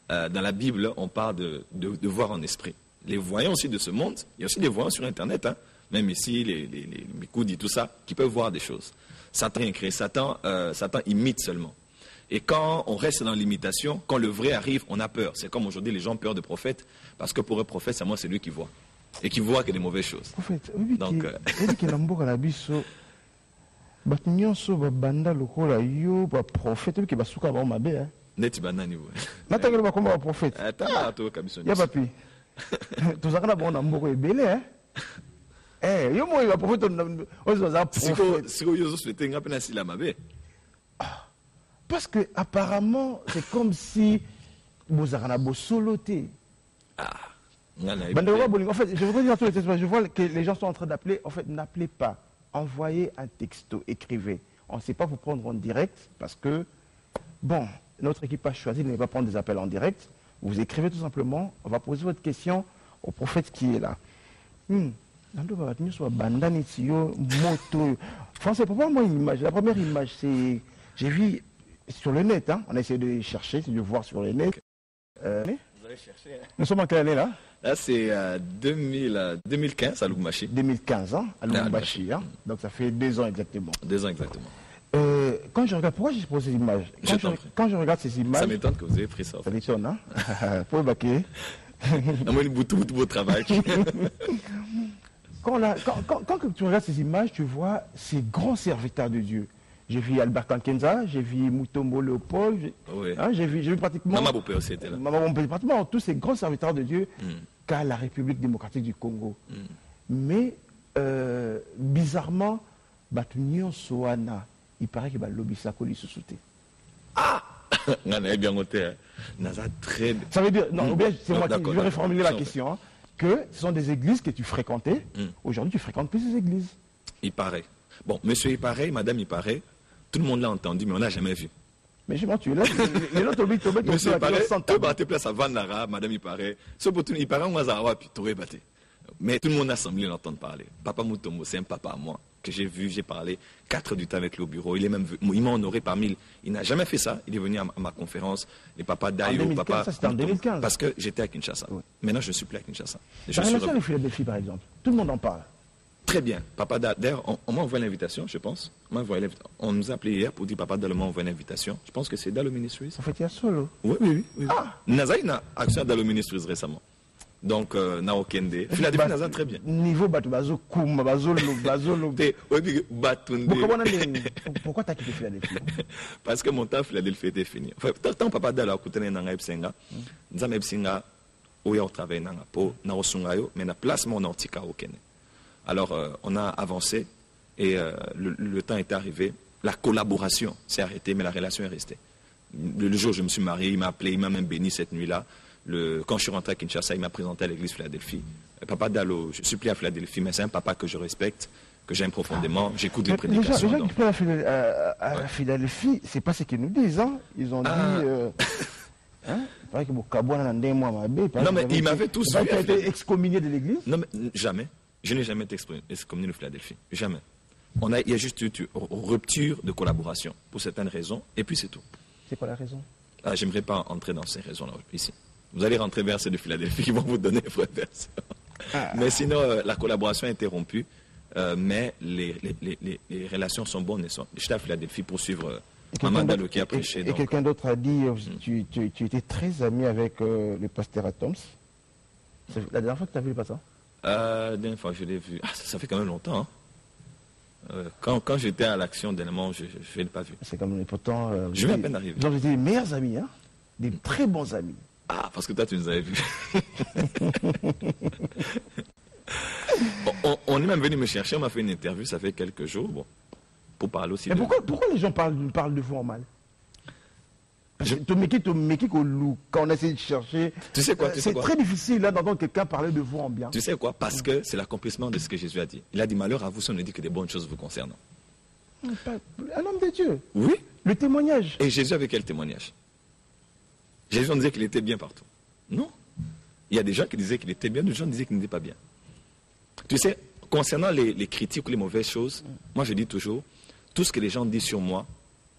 Dans la Bible, on parle de voir en esprit. Les voyants aussi de ce monde, il y a aussi des voyants sur Internet, hein, même ici, les Mikoudi, tout ça, qui peuvent voir des choses. Satan n'a rien créé. Satan imite seulement. Et quand on reste dans l'imitation, quand le vrai arrive, on a peur. C'est comme aujourd'hui, les gens ont peur de prophètes, parce que pour un prophète, c'est moi, c'est lui qui voit. Et qui voit que des mauvaises choses. En fait, donc, que na mboka na biso bato nyonso babanda lokola yo ba prophète ki basuka ba mabe hein. Neti banani wo. Natangelo ba komba ba prophète. Ata to kabiso. Ya papi. Tozakana ba na mboko ebele hein. Yo mo ba prophète ozo za prophète. Siko yo zo souhaiter nga pena sila mabe. Parce que apparemment, c'est comme si bozakana bo soloté. En fait, je voudrais dire tous les textes, je vois que les gens sont en train d'appeler. En fait, n'appelez pas. Envoyez un texto, écrivez. On ne sait pas vous prendre en direct parce que, bon, notre équipe a choisi de ne pas prendre des appels en direct. Vous écrivez tout simplement. On va poser votre question au prophète qui est là. Français, pourquoi moi une image? La première image, c'est. J'ai vu sur le net, hein, on a essayé de chercher, de voir sur le net. Chercher, hein. Nous sommes en quelle année là? Là c'est 2015 à Lubumbashi. 2015 hein, à Lubumbashi. Hein. Donc ça fait 2 ans exactement. 2 ans exactement. Quand je regarde, pourquoi j'ai posé ces images? Quand je regarde ces images... Ça m'étonne que vous ayez pris ça. Ça m'étonne, hein. Pour baquer. Moi, une boutou beau travail. Quand tu regardes ces images, tu vois ces grands serviteurs de Dieu. J'ai vu Albert Kankenza, j'ai vu Mutombo Léopold, j'ai vu pratiquement... Maman Bopé aussi était là. Maman Bopé, pratiquement tous ces grands serviteurs de Dieu qu'a la République démocratique du Congo. Mais, bizarrement, Batunio Soana, il paraît que Lobisa Koli se souté. Ah! On a bien noté. Très... Ça veut dire, non, c'est moi qui vais reformuler la question, hein, que ce sont des églises que tu fréquentais. Aujourd'hui, tu fréquentes plus ces églises. Il paraît. Bon, monsieur il paraît, madame il paraît. Tout le monde l'a entendu, mais on n'a jamais vu. Mais je m'en tue là. Monsieur il paraît, tu vas place à Vanara, madame il paraît. Ce bouton il paraît, on va puis tu aurais battu. Mais tout le monde a semblé l'entendre parler. Papa Mutombo, c'est un papa à moi que j'ai vu, j'ai parlé 4 heures du temps avec lui au bureau. Il m'a honoré parmi. Il n'a jamais fait ça. Il est venu à ma conférence. Les papas Dayo, papa. Ça c'était en 2015. Parce que j'étais à Kinshasa. Oui. Maintenant, je ne suis plus à Kinshasa. Ta relation avec Philadelphie, par exemple. Tout le monde en parle. Très bien. Papa d'ailleurs, on m'a envoyé l'invitation, je pense. On nous a appelé hier pour dire Papa Dalo m'a envoyé l'invitation. Je pense que c'est Dalo Ministries. En fait, il y a solo. Oui. Ah. Nazaï n'a accès à Dalo Ministries récemment. Donc, Nao Kende. Philadelphie, Nazaï, très bien. Niveau Batubazo, Koum, Bazolo. Pourquoi tu as quitté Philadelphie? Parce que mon temps à Philadelphie était fini. Enfin, tant Papa Dalo a coûté un Epsenga. Nous avons Epsenga, où il y a travaillé dans la Sungayo, mais la place, mon antika au Kenya. Alors, on a avancé et le temps est arrivé. La collaboration s'est arrêtée, mais la relation est restée. Le jour où je me suis marié, il m'a appelé, il m'a même béni cette nuit-là. Quand je suis rentré à Kinshasa, il m'a présenté à l'église Philadelphie. Papa Dalo, je suis plus à Philadelphie, mais c'est un papa que je respecte. que j'aime profondément. J'écoute les Les prédications. gens donc. qui prennent à Philadelphie, c'est pas ce qu'ils nous disent. Hein. Ils ont dit... hein? Il paraît que Kabouana n'a pas Mabé. Non, mais ils m'avaient tous vu. Tu as été excommunié de l'église? Non, mais jamais. Je n'ai jamais été excommunié de Philadelphie. Jamais. Il y a juste eu rupture de collaboration pour certaines raisons, et puis c'est tout. C'est quoi la raison? J'aimerais pas entrer dans ces raisons-là ici. Vous allez rentrer vers ceux de Philadelphie qui vont vous donner votre version. Mais sinon, la collaboration est interrompue, mais les relations sont bonnes. J'étais à Philadelphie pour suivre Mamandalo qui a prêché. Et quelqu'un d'autre a dit tu étais très ami avec le pasteur Atoms. C'est la dernière fois que tu as vu le pasteur? La dernière fois que je l'ai vu, ça fait quand même longtemps. Hein. Quand j'étais à l'action dernièrement, je ne l'ai pas vu. C'est comme pourtant. Je viens à peine d'arriver. Ils ont été les meilleurs amis, hein? Des très bons amis. Ah, parce que toi, tu nous avais vus. on est même venu me chercher, on m'a fait une interview, ça fait quelques jours, bon, pour parler aussi. Mais pourquoi les gens parlent de vous en mal? Quand on essaie de chercher, tu sais quoi, c'est très difficile là d'entendre quelqu'un parler de vous en bien. Tu sais quoi? Parce que c'est l'accomplissement de ce que Jésus a dit. Il a dit malheur à vous si on ne dit que des bonnes choses vous concernant. Un homme de Dieu. Oui. Le témoignage. Et Jésus avait quel témoignage? Jésus, on disait qu'il était bien partout. Non. Il y a des gens qui disaient qu'il était bien, d'autres gens disaient qu'il n'était pas bien. Tu sais, concernant les critiques ou les mauvaises choses, moi je dis toujours, tout ce que les gens disent sur moi,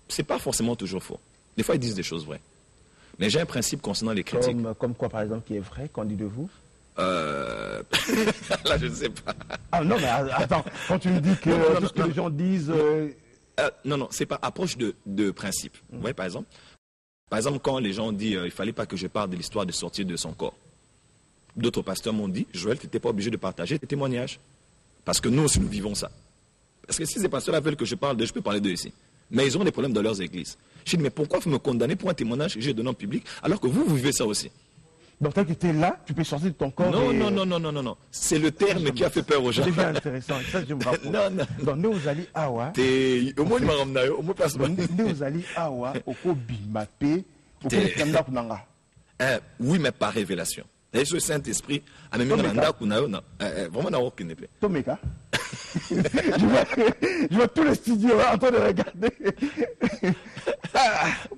c'est pas forcément toujours faux. Des fois, ils disent des choses vraies. Mais j'ai un principe concernant les critiques. Comme quoi, par exemple, qui est vrai, qu'on dit de vous? Là, je ne sais pas. Ah non, mais attends, quand tu me dis que tout ce que les gens disent... non, c'est pas approche de principe. Vous voyez, par exemple, quand les gens disent il ne fallait pas que je parle de l'histoire de sortir de son corps. D'autres pasteurs m'ont dit, Joël, tu n'étais pas obligé de partager tes témoignages. Parce que nous aussi, nous vivons ça. Parce que si ces pasteurs-là veulent que je parle d'eux, je peux parler d'eux ici. Mais ils ont des problèmes dans leurs églises. Je dis, mais pourquoi vous me condamnez pour un témoignage que j'ai donné en public, alors que vous vivez ça aussi? Donc, tant que tu es là, tu peux sortir de ton corps. Non. C'est le terme qui a fait peur aux gens. C'est déjà intéressant. Ça, je me rappelle. Non. Donc, nous allons awa. Au moins, il m'a ramené. Au moins, personne. Nous allons awa. Oko bimapé. Oko kanda kunanga. Oui, mais par révélation. Et ce Saint-Esprit, vraiment, n'a aucune épée. Tomeka. Je vois tous les studios en train de regarder.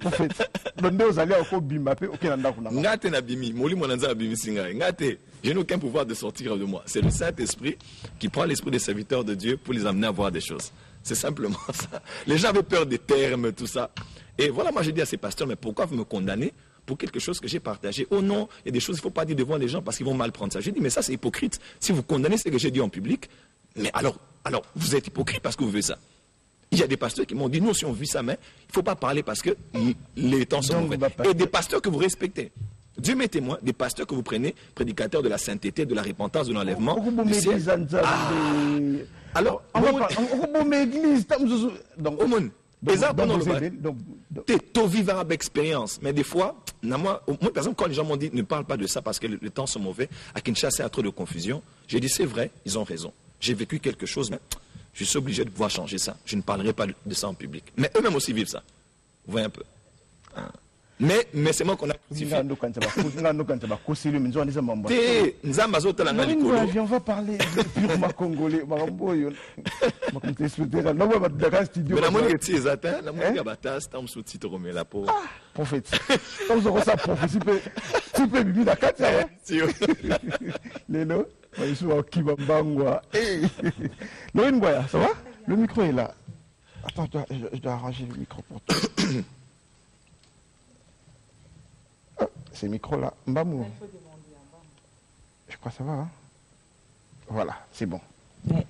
En fait, nous allons au bimapé. Ok, nanda kunanga. Ngate na bimi. Moli monanza bimi singa. Ngate. Je n'ai aucun pouvoir de sortir de moi. C'est le Saint-Esprit qui prend l'esprit des serviteurs de Dieu pour les amener à voir des choses. C'est simplement ça. Les gens avaient peur des termes, tout ça. Et voilà, moi j'ai dit à ces pasteurs, mais pourquoi vous me condamnez pour quelque chose que j'ai partagé? Oh non, il y a des choses qu'il ne faut pas dire devant les gens parce qu'ils vont mal prendre ça. J'ai dit, mais ça c'est hypocrite. Si vous condamnez ce que j'ai dit en public, mais alors vous êtes hypocrite parce que vous faites ça. Il y a des pasteurs qui m'ont dit, nous si on vit ça, mais il ne faut pas parler parce que les temps sont mauvais. Et des pasteurs que vous respectez. Dieu m'est témoin, des pasteurs que vous prenez, prédicateurs de la sainteté, de la repentance, de l'enlèvement. Alors, tu vivre avec expérience. Mais des fois, moi, par exemple, quand les gens m'ont dit ne parle pas de ça parce que les temps sont mauvais, à Kinshasa, il y a trop de confusion, j'ai dit c'est vrai, ils ont raison. J'ai vécu quelque chose, mais je suis obligé de pouvoir changer ça. Je ne parlerai pas de ça en public. Mais eux-mêmes aussi vivent ça. Vous voyez un peu. Mais c'est moi qu'on a crucifié. On va parler purement congolais. Prophète. Ça va? Le micro est là. Attends, je dois arranger le micro pour toi. Ces micros-là, Mbamou. Je crois que ça va. Hein? Voilà, c'est bon. Ouais.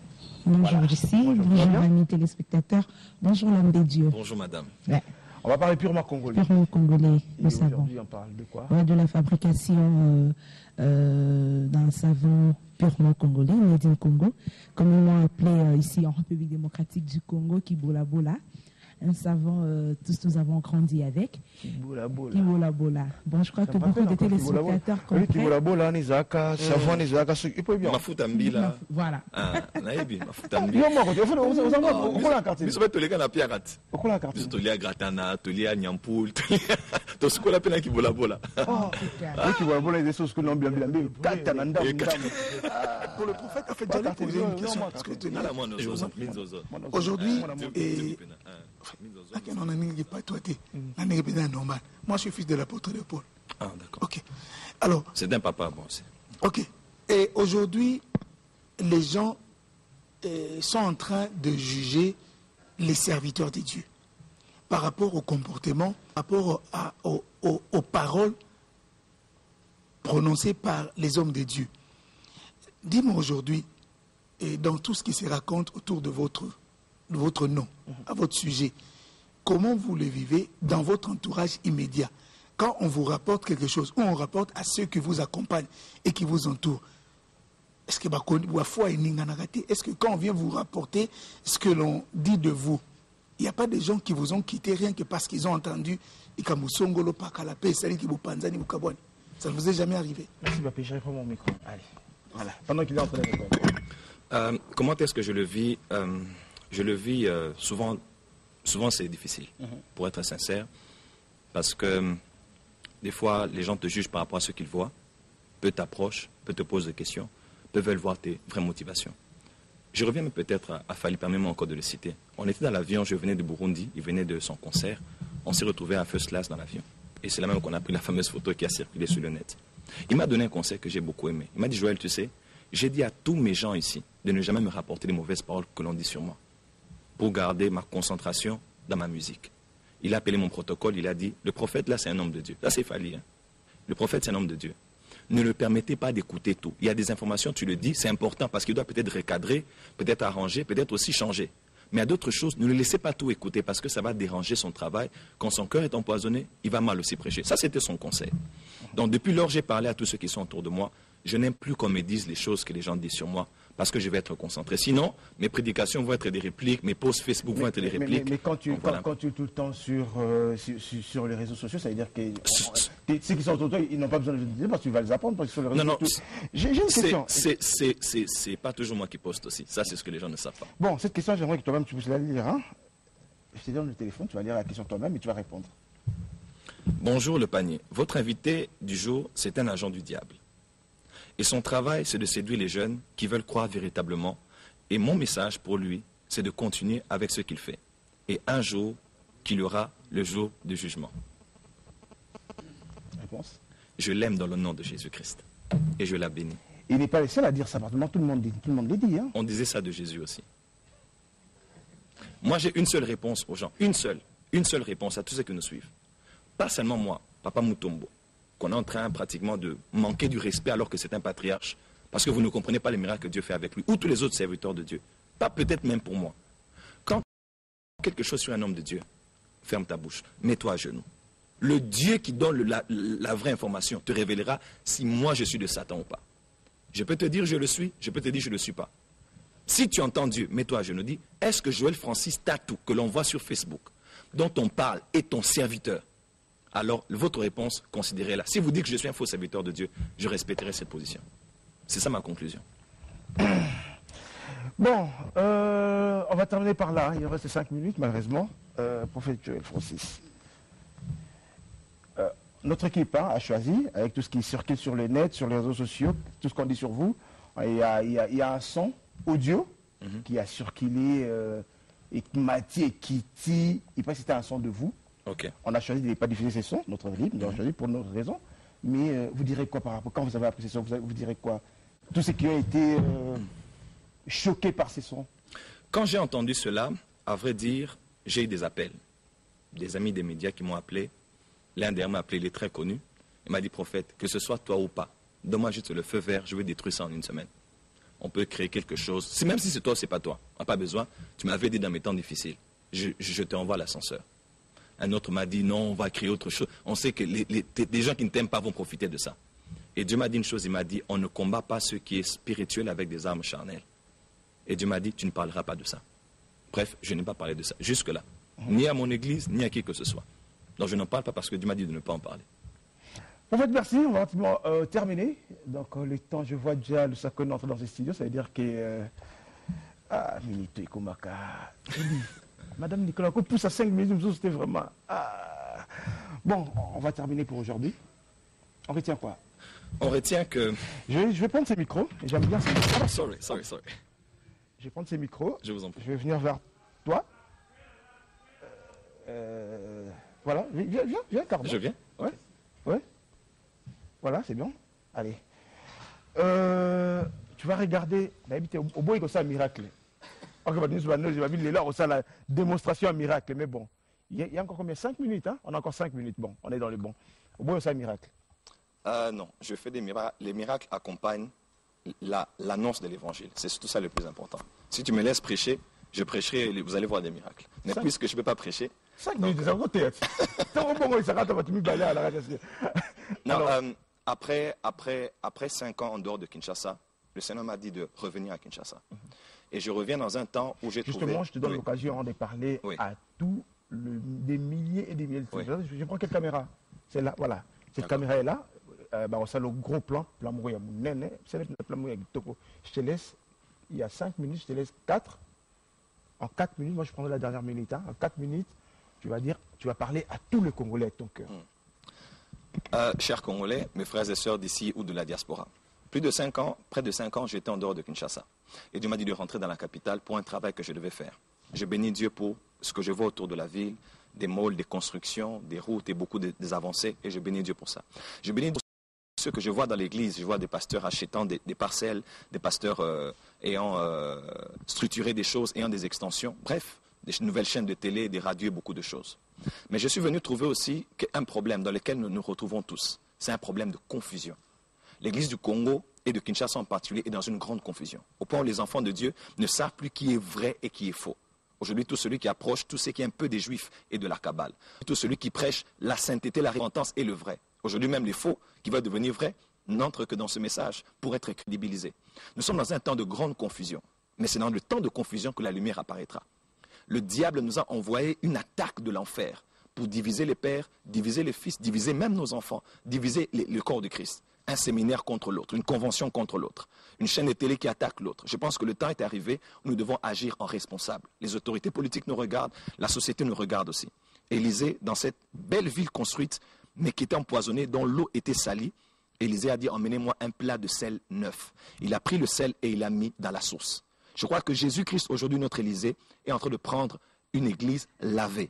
Bonjour Jessie, bonjour amis téléspectateurs, bonjour l'homme de Dieu. Bonjour madame. Ouais. On va parler purement congolais. Purement congolais, le savon. Aujourd'hui, on parle de quoi? De la fabrication d'un savon purement congolais, Made in Congo, comme ils l'ont appelé ici en République démocratique du Congo, Kibola Bola. un savant, tous nous avons grandi avec. Kibola Bola. Kibola Bola. Bon, je crois que beaucoup de téléspectateurs Oui, comprennent. Kibola Bola, Nizaka, savon, Nizaka, il peut bien. Mafuta Mbila. Voilà. Ah, naïbi, Mafuta Mbila. Yo, moi, vous en avez un quartier. Nous sommes tous les gars dans Piarat. Pourquoi la carte? Nous sommes tous les Gratana, tous les Nyampoul, tous ce qu'on appelle un Kibola Bola. Oui, Kibola Bola, des choses que l'on bien bien. Katananda. Pour le prophète, en fait, j'allais poser une question. Parce que aujourd'hui, moi, je suis fils de l'apôtre de Paul. Ah, d'accord. Ok. Alors. C'est d'un papa, bon aussi. Ok. Et aujourd'hui, les gens sont en train de juger les serviteurs de Dieu par rapport au comportement, par rapport aux paroles prononcées par les hommes de Dieu. Dis-moi aujourd'hui, dans tout ce qui se raconte autour de votre nom, à votre sujet, comment vous le vivez dans votre entourage immédiat? Quand on vous rapporte quelque chose, ou on rapporte à ceux qui vous accompagnent et qui vous entourent, est-ce que quand on vient vous rapporter ce que l'on dit de vous, il n'y a pas des gens qui vous ont quitté rien que parce qu'ils ont entendu ça ne vous est jamais arrivé? Merci, Bapé, je réponds mon micro. Allez, voilà. Pendant qu'il est en train de répondre. Comment est-ce que je le vis? Je le vis souvent c'est difficile, pour être sincère, parce que des fois, les gens te jugent par rapport à ce qu'ils voient, peu t'approchent, peu te posent des questions, peu veulent voir tes vraies motivations. Je reviens peut-être à Fally, permets-moi encore de le citer. On était dans l'avion, je venais de Burundi, il venait de son concert, on s'est retrouvés à first class dans l'avion. Et c'est là même qu'on a pris la fameuse photo qui a circulé sur le net. Il m'a donné un conseil que j'ai beaucoup aimé. Il m'a dit, Joël, tu sais, j'ai dit à tous mes gens ici de ne jamais me rapporter les mauvaises paroles que l'on dit sur moi, pour garder ma concentration dans ma musique. Il a appelé mon protocole, il a dit, le prophète là c'est un homme de Dieu. Là c'est Fally. Hein. Le prophète c'est un homme de Dieu. Ne le permettez pas d'écouter tout. Il y a des informations, tu le dis, c'est important parce qu'il doit peut-être recadrer, peut-être arranger, peut-être aussi changer. Mais à d'autres choses, ne le laissez pas tout écouter parce que ça va déranger son travail. Quand son cœur est empoisonné, il va mal aussi prêcher. Ça, c'était son conseil. Donc depuis lors, j'ai parlé à tous ceux qui sont autour de moi. Je n'aime plus qu'on me dise les choses que les gens disent sur moi parce que je vais être concentré. Sinon, mes prédications vont être des répliques, mes posts Facebook vont être des répliques. Mais quand tu es tout le temps sur les réseaux sociaux, ça veut dire que ceux qui sont autour de toi, ils n'ont pas besoin de le dire parce que tu vas les apprendre parce que sur les réseaux sociaux. J'ai une question. C'est pas toujours moi qui poste aussi. Ça, c'est ce que les gens ne savent pas. Bon, cette question, j'aimerais que toi-même tu puisses la lire. Hein? Je te donne le téléphone, tu vas lire la question toi-même et tu vas répondre. Bonjour le panier. Votre invité du jour, c'est un agent du diable. Et son travail, c'est de séduire les jeunes qui veulent croire véritablement. Et mon message pour lui, c'est de continuer avec ce qu'il fait. Et un jour, qu'il y aura le jour du jugement. Réponse? Je l'aime dans le nom de Jésus-Christ. Et je la bénis. Il n'est pas le seul à dire ça, parce que tout le monde le dit. Hein? On disait ça de Jésus aussi. Moi, j'ai une seule réponse aux gens. Une seule réponse à tous ceux qui nous suivent. Pas seulement moi, Papa Mutombo, qu'on est en train pratiquement de manquer du respect alors que c'est un patriarche, parce que vous ne comprenez pas les miracles que Dieu fait avec lui, ou tous les autres serviteurs de Dieu. Pas peut-être même pour moi. Quand quelque chose sur un homme de Dieu, ferme ta bouche, mets-toi à genoux. Le Dieu qui donne la vraie information te révélera si moi je suis de Satan ou pas. Je peux te dire je le suis, je peux te dire je ne le suis pas. Si tu entends Dieu, mets-toi à genoux, dis, est-ce que Joël Francis Tatou, que l'on voit sur Facebook, dont on parle, est ton serviteur? Alors, votre réponse, considérez-la. Si vous dites que je suis un faux serviteur de Dieu, je respecterai cette position. C'est ça ma conclusion. Bon, on va terminer par là. Il reste 5 minutes, malheureusement. Prophète Joël Francis. Notre équipe a choisi, avec tout ce qui circule sur le net, sur les réseaux sociaux, tout ce qu'on dit sur vous. Il y a un son audio qui a circulé, et Mathieu et Kitty. Il paraît que c'était un son de vous. Okay. On a choisi de ne pas diffuser ces sons, notre livre, nous avons choisi pour notre raison. Mais vous direz quoi par rapport, quand vous avez appris ces sons, vous direz quoi? Tous ceux qui ont été choqués par ces sons. Quand j'ai entendu cela, à vrai dire, j'ai eu des appels. Des amis des médias qui m'ont appelé. L'un d'eux m'a appelé, il est très connu. Il m'a dit, prophète, que ce soit toi ou pas, donne-moi juste le feu vert, je vais détruire ça en une semaine. On peut créer quelque chose. Même si c'est toi, c'est pas toi. On n'a pas besoin. Tu m'avais dit dans mes temps difficiles. Je te envoie l'ascenseur. Un autre m'a dit, non, on va créer autre chose. On sait que les gens qui ne t'aiment pas vont profiter de ça. Et Dieu m'a dit une chose, il m'a dit, on ne combat pas ce qui est spirituel avec des armes charnelles. Et Dieu m'a dit, tu ne parleras pas de ça. Bref, je n'ai pas parlé de ça. Jusque-là. ni à mon église, ni à qui que ce soit. Donc je n'en parle pas parce que Dieu m'a dit de ne pas en parler. En fait, merci. On va rapidement terminer. Donc, le temps, je vois déjà le Sakon entre dans ce studio. Ça veut dire que... Minito Ikomaka. Madame Nicolas, qu'on pousse à 5 minutes, c'était vraiment... Bon, on va terminer pour aujourd'hui. On retient quoi? On retient que... Je vais prendre ces micros. J'aime bien ces micros. Sorry. Je vais prendre ces micros. Je vous en prie. Je vais venir vers toi. Voilà, viens, Carmen. Je viens? Ouais. Voilà, c'est bien. Allez. Tu vas regarder. Au bout, il y a un miracle. Il là, ça la démonstration à miracle. Mais bon, il y a encore combien? 5 minutes, hein? On a encore 5 minutes. Bon, on est dans le bon. Au bout, il y a un miracle. Non, je fais des miracles. Les miracles accompagnent l'annonce de l'évangile. C'est surtout ça le plus important. Si tu me laisses prêcher, je prêcherai et vous allez voir des miracles. Mais puisque je ne peux pas prêcher... 5 minutes, c'est encore théâtre. Non, après 5 ans en dehors de Kinshasa, le Seigneur m'a dit de revenir à Kinshasa. Et je reviens dans un temps où j'ai trouvé... Justement, je te donne l'occasion de parler à tous des milliers et des milliers de personnes. Je prends quelle caméra? C'est là, voilà. Cette caméra est là. C'est le gros plan. Je te laisse, il y a 5 minutes, je te laisse 4. En 4 minutes, moi je prendrai la dernière minute. En 4 minutes, tu vas parler à tous les Congolais de ton cœur. Chers Congolais, mes frères et sœurs d'ici ou de la diaspora, près de 5 ans, j'étais en dehors de Kinshasa. Et Dieu m'a dit de rentrer dans la capitale pour un travail que je devais faire. Je bénis Dieu pour ce que je vois autour de la ville, des malls, des constructions, des routes et beaucoup des avancées. Et je bénis Dieu pour ça. Je bénis Dieu pour ce que je vois dans l'église. Je vois des pasteurs achetant des parcelles, des pasteurs ayant structuré des choses, ayant des extensions. Bref, des nouvelles chaînes de télé, des radios, beaucoup de choses. Mais je suis venu trouver aussi un problème dans lequel nous nous retrouvons tous. C'est un problème de confusion. L'église du Congo et de Kinshasa en particulier est dans une grande confusion. Au point où les enfants de Dieu ne savent plus qui est vrai et qui est faux. Aujourd'hui, tout celui qui approche, tout ce qui est un peu des Juifs et de la Kabbale. Tout celui qui prêche la sainteté, la repentance et le vrai. Aujourd'hui, même les faux, qui veulent devenir vrais, n'entrent que dans ce message pour être crédibilisés. Nous sommes dans un temps de grande confusion. Mais c'est dans le temps de confusion que la lumière apparaîtra. Le diable nous a envoyé une attaque de l'enfer pour diviser les pères, diviser les fils, diviser même nos enfants, diviser le corps de Christ. Un séminaire contre l'autre, une convention contre l'autre, une chaîne de télé qui attaque l'autre. Je pense que le temps est arrivé où nous devons agir en responsable. Les autorités politiques nous regardent, la société nous regarde aussi. Élysée, dans cette belle ville construite, mais qui était empoisonnée, dont l'eau était salie, Élysée a dit, emmenez-moi un plat de sel neuf. Il a pris le sel et il l'a mis dans la source. Je crois que Jésus-Christ, aujourd'hui, notre Élysée, est en train de prendre une église lavée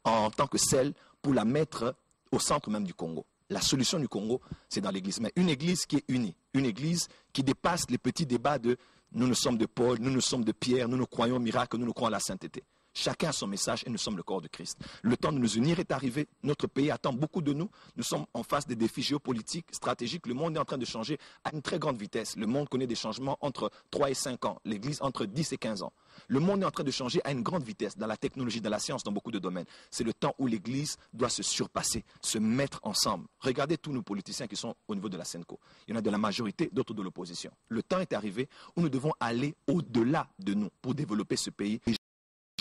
en tant que sel pour la mettre au centre même du Congo. La solution du Congo, c'est dans l'église. Mais une église qui est unie, une église qui dépasse les petits débats de nous sommes de Paul, nous sommes de Pierre, nous croyons au miracle, nous croyons à la sainteté. Chacun a son message et nous sommes le corps de Christ. Le temps de nous unir est arrivé. Notre pays attend beaucoup de nous. Nous sommes en face des défis géopolitiques, stratégiques. Le monde est en train de changer à une très grande vitesse. Le monde connaît des changements entre 3 et 5 ans. L'Église entre 10 et 15 ans. Le monde est en train de changer à une grande vitesse dans la technologie, dans la science, dans beaucoup de domaines. C'est le temps où l'Église doit se surpasser, se mettre ensemble. Regardez tous nos politiciens qui sont au niveau de la Senco. Il y en a de la majorité, d'autres de l'opposition. Le temps est arrivé où nous devons aller au-delà de nous pour développer ce pays et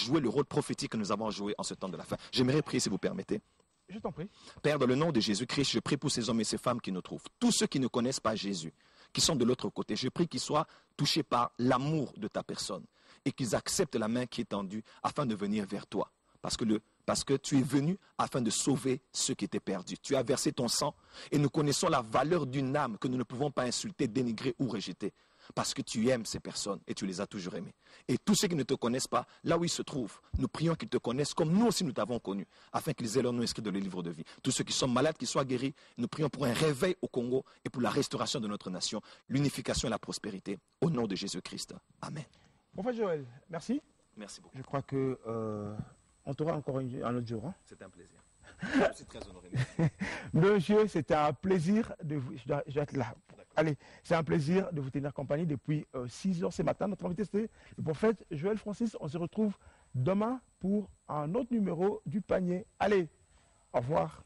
jouer le rôle prophétique que nous avons joué en ce temps de la fin. J'aimerais prier, si vous permettez. Je t'en prie. Père, dans le nom de Jésus-Christ, je prie pour ces hommes et ces femmes qui nous trouvent. Tous ceux qui ne connaissent pas Jésus, qui sont de l'autre côté, je prie qu'ils soient touchés par l'amour de ta personne et qu'ils acceptent la main qui est tendue afin de venir vers toi. Parce que tu es venu afin de sauver ceux qui étaient perdus. Tu as versé ton sang et nous connaissons la valeur d'une âme que nous ne pouvons pas insulter, dénigrer ou rejeter. Parce que tu aimes ces personnes et tu les as toujours aimées. Et tous ceux qui ne te connaissent pas, là où ils se trouvent, nous prions qu'ils te connaissent comme nous aussi nous t'avons connu, afin qu'ils aient leur nom inscrit dans le livre de vie. Tous ceux qui sont malades, qu'ils soient guéris, nous prions pour un réveil au Congo et pour la restauration de notre nation, l'unification et la prospérité. Au nom de Jésus-Christ. Amen. Prophète Joël, merci. Merci beaucoup. Je crois que on t'aura encore un autre jour. Hein? C'est un plaisir. Je suis très honoré. Monsieur, c'était un plaisir de vous. Je dois être là. Allez, c'est un plaisir de vous tenir compagnie depuis 6 heures ce matin. Notre invité, c'était le prophète Joël Francis. On se retrouve demain pour un autre numéro du panier. Allez, au revoir.